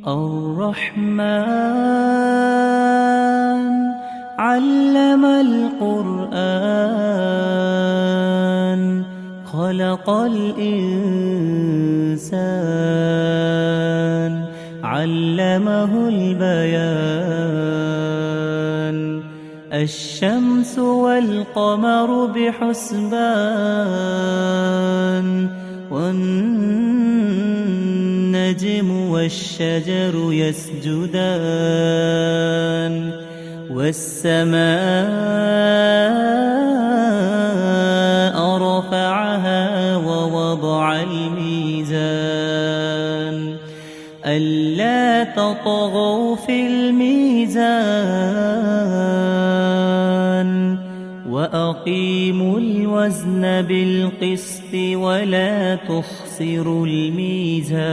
الرحمن علم القرآن خلق الإنسان علمه البيان الشمس والقمر بحسبان والنجم والشجر يسجدان والسماء رفعها ووضع الميزان ألا تطغوا في الميزان وأقيموا الوزن بالقسط ولا تخسروا الميزان